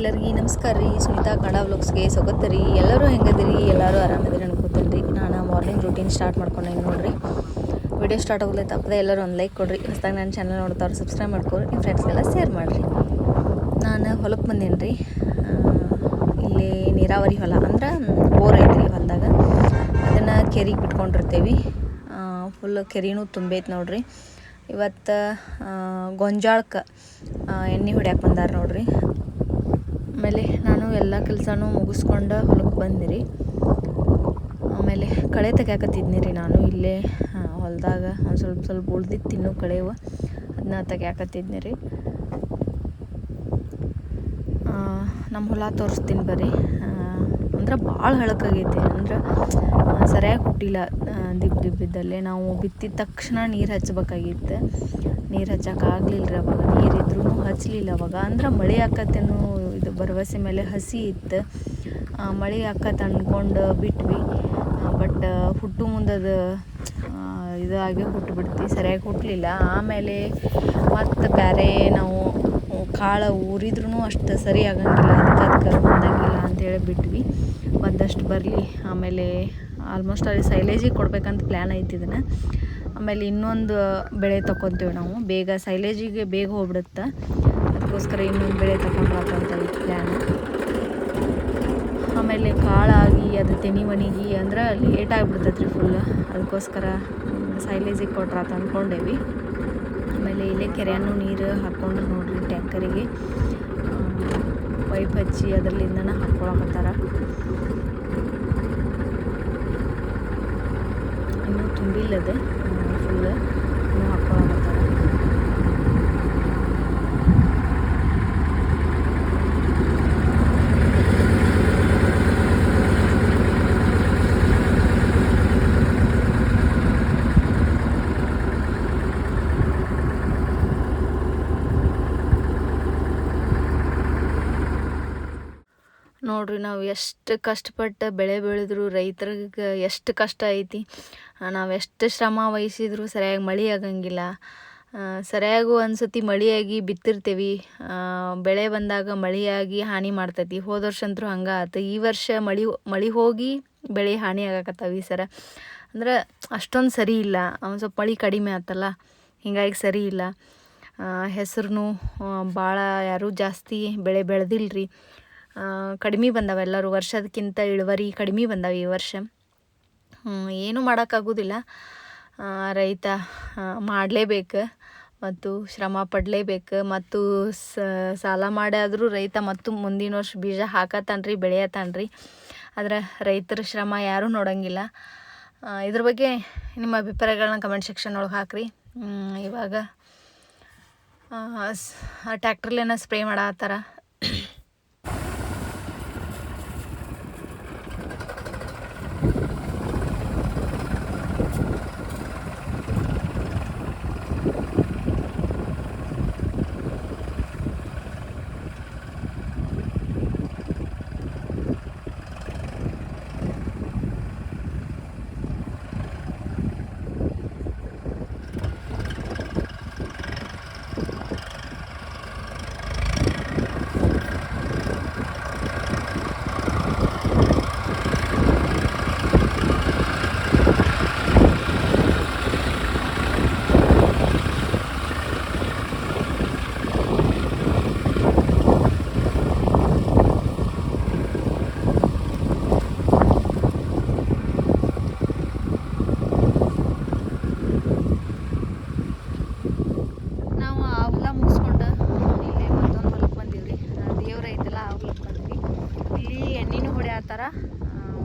ಎಲ್ಲರಿಗೂ ನಮಸ್ಕಾರ ರೀ. ಸುನೀತಾ ಕನ್ನಡ ವ್ಲಾಗ್ಸ್ಗೆ ಸ್ವಾಗತ ರೀ. ಎಲ್ಲರೂ ಹೆಂಗದಿರಿ? ಎಲ್ಲರೂ ಆರಾಮದಿರಿ ಅನ್ಕೋತೀನಿ ರೀ. ನಾನು ಮಾರ್ನಿಂಗ್ ರೂಟೀನ್ ಸ್ಟಾರ್ಟ್ ಮಾಡ್ಕೊಂಡೇನಿ ನೋಡಿರಿ. ವಿಡಿಯೋ ಸ್ಟಾರ್ಟ್ ಆಗೋದು ತಪ್ಪದೆ ಎಲ್ಲರೂ ಒಂದು ಲೈಕ್ ಕೊಡಿರಿ. ಹೊಸದಾಗಿ ನನ್ನ ಚಾನಲ್ ನೋಡ್ತಾವ್ರು ಸಬ್ಸ್ಕ್ರೈಬ್ ಮಾಡ್ಕೊರಿ, ನಿಮ್ಮ ಫ್ರೆಂಡ್ಸ್ಗೆಲ್ಲ ಶೇರ್ ಮಾಡಿರಿ. ನಾನು ಹೊಲಕ್ಕೆ ಬಂದೇನಿ ರೀ. ಇಲ್ಲಿ ನೀರಾವರಿ ಹೊಲ ಅಂದ್ರೆ ಬೋರ್ ಐತ್ರಿ ಹೊಲದಾಗ. ಅದನ್ನು ಕೆರಿಗೆ ಬಿಟ್ಕೊಂಡಿರ್ತೀವಿ. ಫುಲ್ ಕೆರಿನೂ ತುಂಬೈತೆ ನೋಡಿರಿ. ಇವತ್ತು ಗೊಂಜಾಳಕ್ಕೆ ಎಣ್ಣೆ ಹೊಡ್ಯಾಕೆ ಬಂದಾರ ನೋಡಿರಿ. ಆಮೇಲೆ ನಾನು ಎಲ್ಲ ಕೆಲಸನೂ ಮುಗಿಸ್ಕೊಂಡು ಹೊಲಕ್ಕೆ ಬಂದಿರಿ. ಆಮೇಲೆ ಕಳೆ ತೆಗ್ಯಾಕತ್ತಿದ್ನಿ ರೀ. ನಾನು ಇಲ್ಲೇ ಹೊಲದಾಗ ಒಂದು ಸ್ವಲ್ಪ ಉಳ್ದಿತ್ತು ತಿನ್ನೋ ಕಳೆವು, ಅದನ್ನ ತೆಗ್ಯಾಕತ್ತಿದ್ನಿ ರೀ. ನಮ್ಮ ಹೊಲ ತೋರಿಸ್ತೀನಿ ಬರ್ರಿ. ಅಂದ್ರೆ ಭಾಳ ಹಳಕಾಗೈತೆ, ಅಂದ್ರೆ ಸರಿಯಾಗಿ ಹುಟ್ಟಿಲ್ಲ. ದಿಬ್ಬಿದ್ದಲ್ಲೇ ನಾವು ಬಿತ್ತಿದ ತಕ್ಷಣ ನೀರು ಹಚ್ಬೇಕಾಗಿತ್ತು. ನೀರು ಹಚ್ಚೋಕ್ಕಾಗಲಿಲ್ಲ ರೀ ಅವಾಗ. ನೀರಿದ್ರೂ ಹಚ್ಚಲಿಲ್ಲ ಅವಾಗ. ಅಂದ್ರೆ ಮಳೆ ಆಕತ್ತೇನೋ ಇದು ಭರವಸೆ ಮೇಲೆ ಹಸಿ ಇತ್ತು. ಮಳೆ ಆಕತ್ತೆ ಅಂದ್ಕೊಂಡು ಬಿಟ್ವಿ. ಬಟ್ ಹುಟ್ಟು ಮುಂದದು ಇದಾಗಿ ಹುಟ್ಟುಬಿಡ್ತು, ಸರಿಯಾಗಿ ಹುಟ್ಟಲಿಲ್ಲ. ಆಮೇಲೆ ಮತ್ತು ಬೇರೆ ನಾವು ಕಾಳು ಊರಿದ್ರೂ ಅಷ್ಟು ಸರಿ ಆಗಂಗಿಲ್ಲ, ಅದಕ್ಕೆ ಬಂದಂಗಿಲ್ಲ ಅಂಥೇಳಿ ಬಿಟ್ವಿ. ಒಂದಷ್ಟು ಬರಲಿ, ಆಮೇಲೆ ಆಲ್ಮೋಸ್ಟ್ ಅಲ್ಲಿ ಸೈಲೇಜಿಗೆ ಕೊಡ್ಬೇಕಂತ ಪ್ಲ್ಯಾನ್ ಐತಿ ಇದನ್ನು. ಆಮೇಲೆ ಇನ್ನೊಂದು ಬೆಳೆ ತೊಗೊತೀವಿ ನಾವು. ಬೇಗ ಸೈಲೇಜಿಗೆ ಬೇಗ ಹೋಗ್ಬಿಡುತ್ತೆ, ಅದಕ್ಕೋಸ್ಕರ ಇನ್ನೊಂದು ಬೆಳೆ ತೊಗೊಂಡ್ರಾತಂತ ಪ್ಲ್ಯಾನು. ಆಮೇಲೆ ಕಾಳಾಗಿ ಅದು ತೆನಿ ಒಣಗಿ ಅಂದ್ರೆ ಲೇಟ್ ಆಗಿಬಿಡ್ತೈತೆ ರೀ ಫುಲ್, ಅದಕ್ಕೋಸ್ಕರ ಸೈಲೇಜಿಗೆ ಕೊಟ್ರಾತ ಅಂದ್ಕೊಂಡೇವಿ. ಆಮೇಲೆ ಇಲ್ಲೇ ಕೆರೆಯನ್ನು ನೀರು ಹಾಕ್ಕೊಂಡು ನೋಡಿರಿ ಟ್ಯಾಂಕರಿಗೆ ಪೈಪ್ ಹಚ್ಚಿ ಅದರಲ್ಲಿಂದನೇ ಹಾಕ್ಕೊಳಕತ್ತಾರ. ಇನ್ನೂ ತುಂಬಿಲ್ಲದೆ ಫುಲ್ ಇನ್ನೂ ಹಾಕ್ಕೊಳಕತ್ತಾರ. ನೋಡಿರಿ, ನಾವು ಎಷ್ಟು ಕಷ್ಟಪಟ್ಟು ಬೆಳೆ ಬೆಳೆದ್ರು ರೈತರಿಗೆ ಎಷ್ಟು ಕಷ್ಟ ಐತಿ. ನಾವು ಎಷ್ಟು ಶ್ರಮ ವಹಿಸಿದ್ರು ಸರಿಯಾಗಿ ಮಳೆ ಆಗಂಗಿಲ್ಲ. ಸರಿಯಾಗೂ ಅನ್ಸತಿ ಮಳೆಯಾಗಿ ಬಿತ್ತಿರ್ತೀವಿ, ಬೆಳೆ ಬಂದಾಗ ಮಳೆಯಾಗಿ ಹಾನಿ ಮಾಡ್ತೈತಿ. ಹೋದ ವರ್ಷ ಅಂತೂ ಹಂಗೆ ಆಯ್ತು. ಈ ವರ್ಷ ಮಳೆ ಹೋಗಿ ಬೆಳೆ ಹಾನಿ ಆಗಕತ್ತಾವ ಈ ಸರ. ಅಂದ್ರೆ ಅಷ್ಟೊಂದು ಸರಿ ಇಲ್ಲ, ಒಂದು ಸ್ವಲ್ಪ ಮಳೆ ಕಡಿಮೆ ಆಯ್ತಲ್ಲ, ಹೀಗಾಗಿ ಸರಿ ಇಲ್ಲ. ಹೆಸರು ಭಾಳ ಯಾರೂ ಜಾಸ್ತಿ ಬೆಳೆ ಬೆಳೆದಿಲ್ಲ ರೀ. ಕಡಿಮೆ ಬಂದಾವೆ ಎಲ್ಲರೂ. ವರ್ಷದಕ್ಕಿಂತ ಇಳುವರಿ ಕಡಿಮೆ ಬಂದಾವೆ ಈ ವರ್ಷ. ಏನೂ ಮಾಡೋಕ್ಕಾಗೋದಿಲ್ಲ. ರೈತ ಮಾಡಲೇಬೇಕು ಮತ್ತು ಶ್ರಮ ಪಡಲೇಬೇಕು. ಮತ್ತು ಸಾಲ ಮಾಡಾದರೂ ರೈತ ಮತ್ತು ಮುಂದಿನ ವರ್ಷ ಬೀಜ ಹಾಕತ್ತಾನ್ರಿ, ಬೆಳೆಯತ್ತಾನ್ರಿ. ಆದರೆ ರೈತರ ಶ್ರಮ ಯಾರೂ ನೋಡೋಂಗಿಲ್ಲ. ಇದ್ರ ಬಗ್ಗೆ ನಿಮ್ಮ ಅಭಿಪ್ರಾಯಗಳನ್ನ ಕಮೆಂಟ್ ಸೆಕ್ಷನ್ ಒಳಗೆ ಹಾಕಿರಿ. ಇವಾಗ ಟ್ಯಾಕ್ಟ್ರಲ್ಲೇನ ಸ್ಪ್ರೇ ಮಾಡತ್ತಾರ.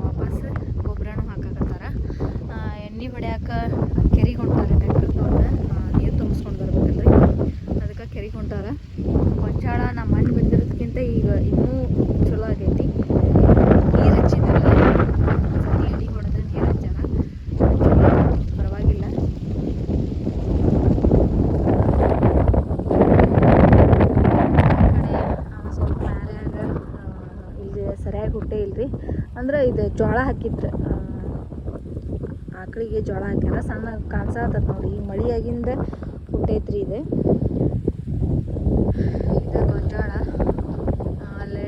ವಾಪಸ್ ಗೊಬ್ಬರನೂ ಹಾಕಕತ್ತಾರ. ಎಣ್ಣೆ ಹೊಡ್ಯಾಕ ಕೆರಿಗೆ ಹೊಂಟಾರ. ಟ್ಯಾಕ್ಟರ್ ತೊಗೊಂಡು ನೀರು ತುಂಬಿಸ್ಕೊಂಡು ಬರ್ಬೇಕಲ್ರಿ, ಅದಕ್ಕೆ ಕೆರಿಗೆ ಹೊಂಟಾರ. ಗೊಂಜಾಳ ನಮ್ಮ ಮಣ್ಣು ಬಿದ್ದಿರೋದಕ್ಕಿಂತ ಈಗ ಇನ್ನೂ ಚಲೋ ಆಗೈತಿ. ನೀರು ಹಚ್ಚಿದ್ರಲ್ಲ, ಸತಿ ಎಣ್ಣೆ ಹೊಡೆದು ನೀರು ಹಚ್ಚಾರ, ಪರವಾಗಿಲ್ಲ. ಸ್ವಲ್ಪ ಮ್ಯಾಲ್ಯಾಗ ಇಲ್ಲಿ ಸರಿಯಾಗಿ ಹುಟ್ಟೇ ಇಲ್ರಿ. ಅಂದ್ರೆ ಇದು ಜೋಳ ಹಾಕಿದ್ರು, ಆಕಳಿಗೆ ಜೋಳ ಹಾಕ್ಯಾರ. ಸಣ್ಣ ಕಾಣಿಸತ್ತ ನೋಡಿ, ಈ ಮಳೆಯಾಗಿಂದ ಹುಟ್ಟೈತ್ರಿ ಇದು ಗೊಂಜಾಳ. ಅಲ್ಲೇ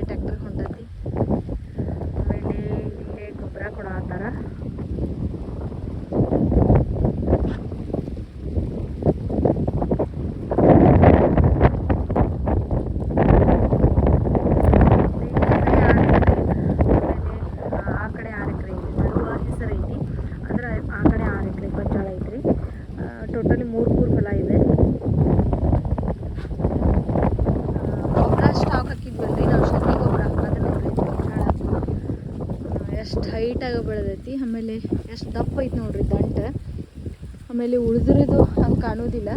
ಹೈಟಾಗ ಬೆಳೆದೈತಿ. ಆಮೇಲೆ ಎಷ್ಟು ದಪ್ಪ ಐತಿ ನೋಡ್ರಿ ದಂಟು. ಆಮೇಲೆ ಉಳಿದಿರೋದು ಹಂಗೆ ಕಾಣೋದಿಲ್ಲ,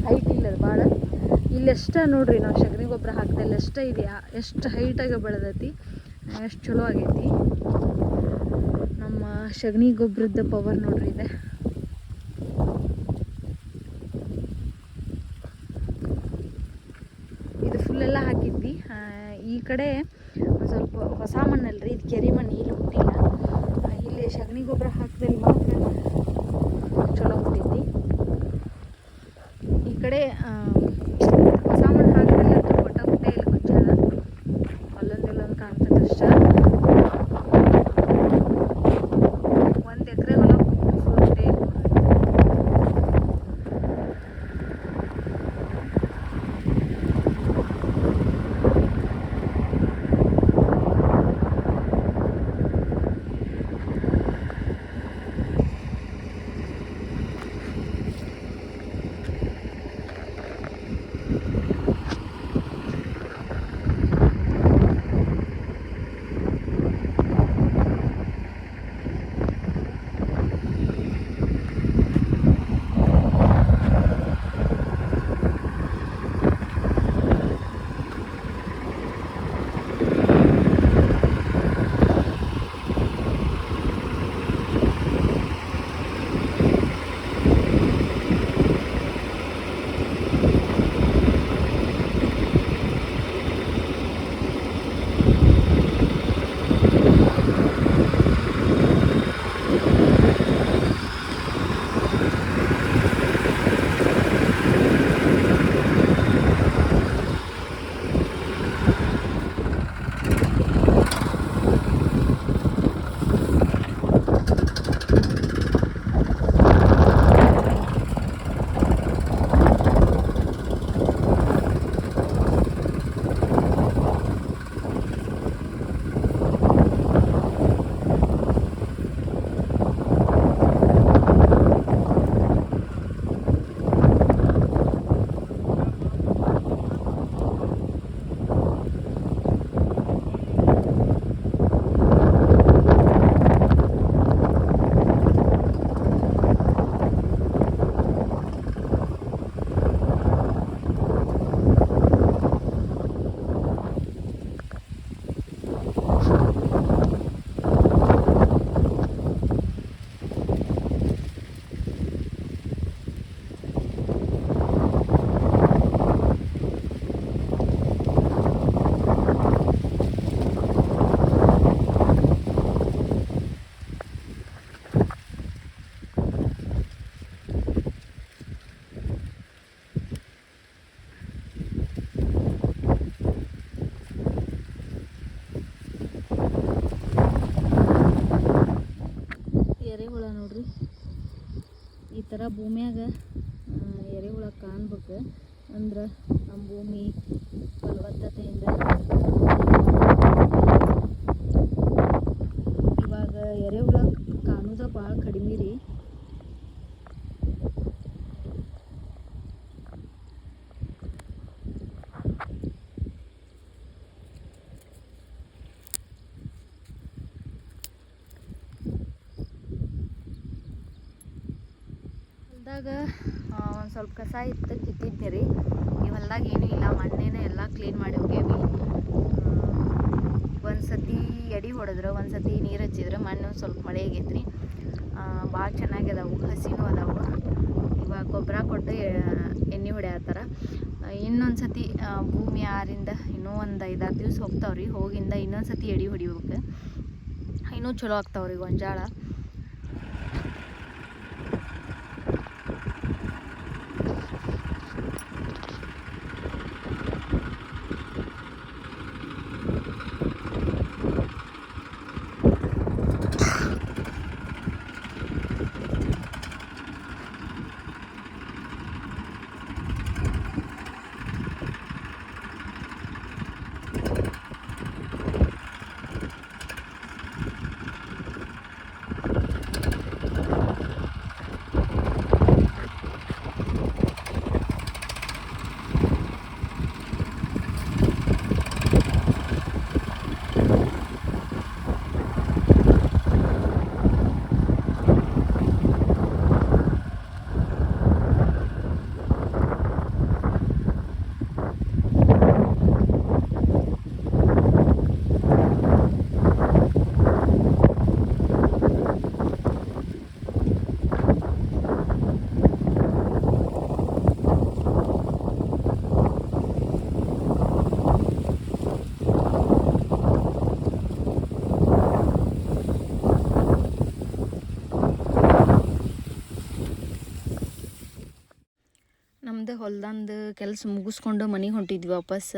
ಹೈಟ್ ಇಲ್ಲ ಭಾಳ. ಇಲ್ಲೆಷ್ಟ ನೋಡ್ರಿ ನಾವು ಸಗಣಿ ಗೊಬ್ಬರ ಹಾಕ್ದಲ್ಲಿ ಎಷ್ಟ ಇದೆಯಾ, ಎಷ್ಟು ಹೈಟಾಗಿ ಬೆಳೆದೈತಿ, ಎಷ್ಟು ಚಲೋ ಆಗೈತಿ. ನಮ್ಮ ಸಗಣಿ ಗೊಬ್ಬರದ ಪವರ್ ನೋಡ್ರಿ ಇದೆ. ಇದು ಫುಲ್ಲೆಲ್ಲ ಹಾಕಿದ್ವಿ. ಈ ಕಡೆ ಸ್ವಲ್ಪ ಹೊಸ ಮಣ್ಣಲ್ರಿ, ಇದು ಕೆರೆ ಮಣ್ಣು, ಇಲ್ಲಿ ಹುಟ್ಟಿಲ್ಲ. ಇಲ್ಲಿ ಸಗಣಿ ಗೊಬ್ಬರ ಹಾಕಿದಲ್ಲಿ ಮಾತ್ರ ಚಲೋ ಹುಟ್ಟೈತಿ. ಈ ಕಡೆ ಹೊಸ ಮಣ್ಣು ಹಾಕಿದಲ್ಲಿ ಅಂತೂ ಕೊಟ್ಟ ಹುಟ್ಟೆ ಇಲ್ಲ, ಗೊಂಜಾಳ ಅಲ್ಲೊಂದೆಲ್ಲೊಂದು ಕಾಣ್ತದೆ ಅಷ್ಟೇ. 1 ಎಕರೆ ಹೊಲ ಫುಲ್ ಹುಟ್ಟೆ ಇಲ್ಲ. ಥರ ಭೂಮಿಯಾಗ ಎರೆಹುಳ ಕಾಣ್ಬೇಕು ಅಂದ್ರೆ ನಮ್ಮ ಭೂಮಿ ಫಲವತ್ತತೆಯಿಂದ ಇವಾಗ ಎರೆಹುಳ ಕಾಣೋದ ಭಾಳ ಕಡಿಮೆ ರೀ. ಹೊಲ್ದಾಗ ಒಂದು ಸ್ವಲ್ಪ ಕಸ ಇತ್ತು ಕಿತ್ತಿದ್ದೆ ರೀ. ಈ ಹೊಲ್ದಾಗ ಏನೂ ಇಲ್ಲ, ಮಣ್ಣೇನೆ ಎಲ್ಲ ಕ್ಲೀನ್ ಮಾಡಿ ಹೋಗ್ಯಾವಿ. ಒಂದು ಸತಿ ಎಡೆ ಹೊಡೆದ್ರೆ ಒಂದು ಸತಿ ನೀರು ಹಚ್ಚಿದ್ರೆ ಮಣ್ಣು ಸ್ವಲ್ಪ ಮಳೆ ಆಗೈತ್ರಿ. ಭಾಳ ಚೆನ್ನಾಗಿದಾವು, ಹಸಿನೂ ಅದಾವು. ಇವಾಗ ಗೊಬ್ಬರ ಕೊಟ್ಟು ಎಣ್ಣೆ ಹೊಡ್ಯಾತ್ತಾರ. ಇನ್ನೊಂದು ಸತಿ ಭೂಮಿ ಆರಿಂದ ಇನ್ನೂ ಒಂದು 5-6 ದಿವ್ಸ ಹೋಗ್ತಾವ್ರಿ. ಹೋಗಿಂದ ಇನ್ನೊಂದು ಸತಿ ಎಡೆ ಹೊಡಿಬೇಕು, ಇನ್ನೂ ಚಲೋ ಆಗ್ತಾವ್ರಿ ಗೊಂಜಾಳ. ನಮ್ದು ಹೊಲ್ದಂದು ಕೆಲಸ ಮುಗಿಸ್ಕೊಂಡು ಮನೆಗೆ ಹೊಂಟಿದ್ವಿ ವಾಪಸ್.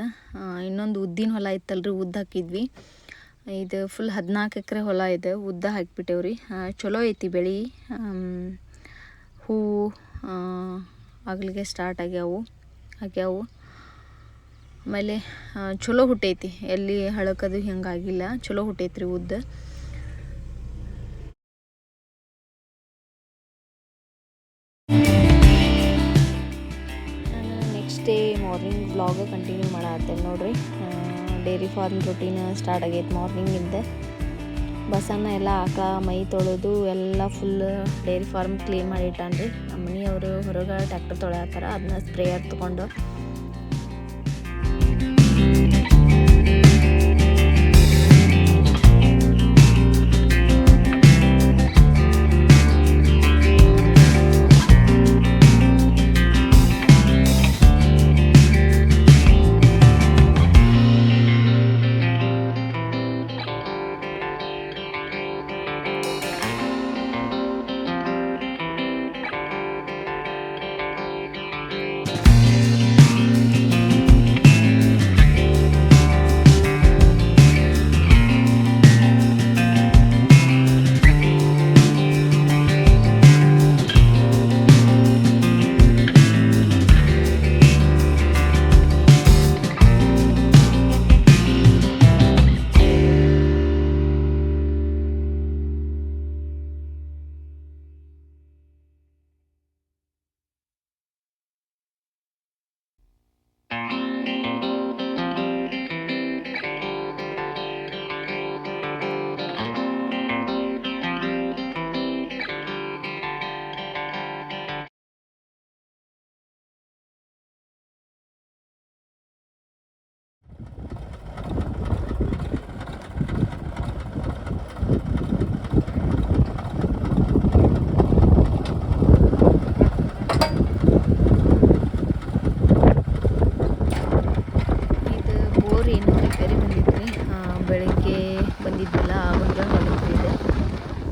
ಇನ್ನೊಂದು ಉದ್ದಿನ ಹೊಲ ಇತ್ತಲ್ರಿ, ಉದ್ದು ಹಾಕಿದ್ವಿ. ಇದು ಫುಲ್ 14 ಎಕರೆ ಹೊಲ ಇದೆ, ಉದ್ದ ಹಾಕಿಬಿಟ್ಟೇವ್ರಿ. ಚಲೋ ಐತಿ ಬೆಳೆ. ಹೂವು ಆಗ್ಲಿಕ್ಕೆ ಸ್ಟಾರ್ಟ್ ಆಗ್ಯಾವು. ಆಮೇಲೆ ಚಲೋ ಹುಟ್ಟೈತಿ, ಎಲ್ಲಿ ಹಳಕದು ಹಿಂಗಾಗಿಲ್ಲ, ಚಲೋ ಹುಟ್ಟೈತ್ರಿ ಉದ್ದು. Next day morning vlog continue ಮಾಡತ್ತೇನೆ ನೋಡ್ರಿ. ಡೈರಿ ಫಾರ್ಮ್ ರೂಟೀನ್ ಸ್ಟಾರ್ಟ್ ಆಗೈತೆ ಮಾರ್ನಿಂಗಿಂದ. ಬಸಣ್ಣ ಎಲ್ಲ ಆಕಳ ಮೈ ತೊಳೆದು ಎಲ್ಲ ಫುಲ್ ಡೈರಿ ಫಾರ್ಮ್ ಕ್ಲೀನ್ ಮಾಡಿ ಇಟ್ಟಾನ್ರಿ. ನಮ್ಮ ಮನೆಯವರು ಹೊರಗೆ ಟ್ಯಾಕ್ಟರ್ ತೊಳೆಯತ್ತಾರ, ಅದನ್ನ ಸ್ಪ್ರೇಯರ್ ತೊಗೊಂಡು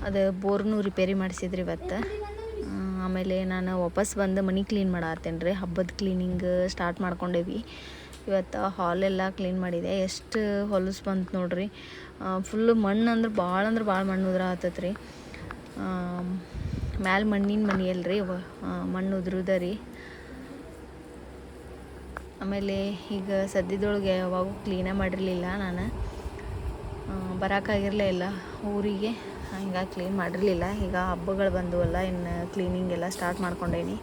ಅದು ಬೋರ್ನು ರಿಪೇರಿ ಮಾಡಿಸಿದ್ರಿ ಇವತ್ತು. ಆಮೇಲೆ ನಾನು ವಾಪಸ್ ಬಂದು ಮನೆ ಕ್ಲೀನ್ ಮಾಡತ್ತೇನೆ ರೀ. ಹಬ್ಬದ ಕ್ಲೀನಿಂಗ್ ಸ್ಟಾರ್ಟ್ ಮಾಡ್ಕೊಂಡೇವಿ. ಇವತ್ತು ಹಾಲೆಲ್ಲ ಕ್ಲೀನ್ ಮಾಡಿದೆ. ಎಷ್ಟು ಹೊಲಸು ಬಂತು ನೋಡ್ರಿ. ಫುಲ್ಲು ಮಣ್ಣು ಅಂದ್ರೆ ಭಾಳ ಮಣ್ಣು ಉದ್ರ ಆತತ್ರಿ. ಮ್ಯಾಲೆ ಮಣ್ಣಿನ ಮನೆ ಅಲ್ರಿ, ಮಣ್ಣು ಉದ್ರುದ ರೀ. ಆಮೇಲೆ ಈಗ ಸದ್ಯದೊಳಗೆ ಯಾವಾಗೂ ಕ್ಲೀನೇ ಮಾಡಿರಲಿಲ್ಲ, ನಾನು ಬರೋಕ್ಕಾಗಿರಲೇ ಇಲ್ಲ ಊರಿಗೆ, ಹಿಂಗಾಗಿ ಕ್ಲೀನ್ ಮಾಡಿರಲಿಲ್ಲ. ಈಗ ಹಬ್ಬಗಳು ಬಂದವಲ್ಲ, ಇನ್ನು ಕ್ಲೀನಿಂಗ್ ಎಲ್ಲ ಸ್ಟಾರ್ಟ್ ಮಾಡ್ಕೊಂಡೇನಿ.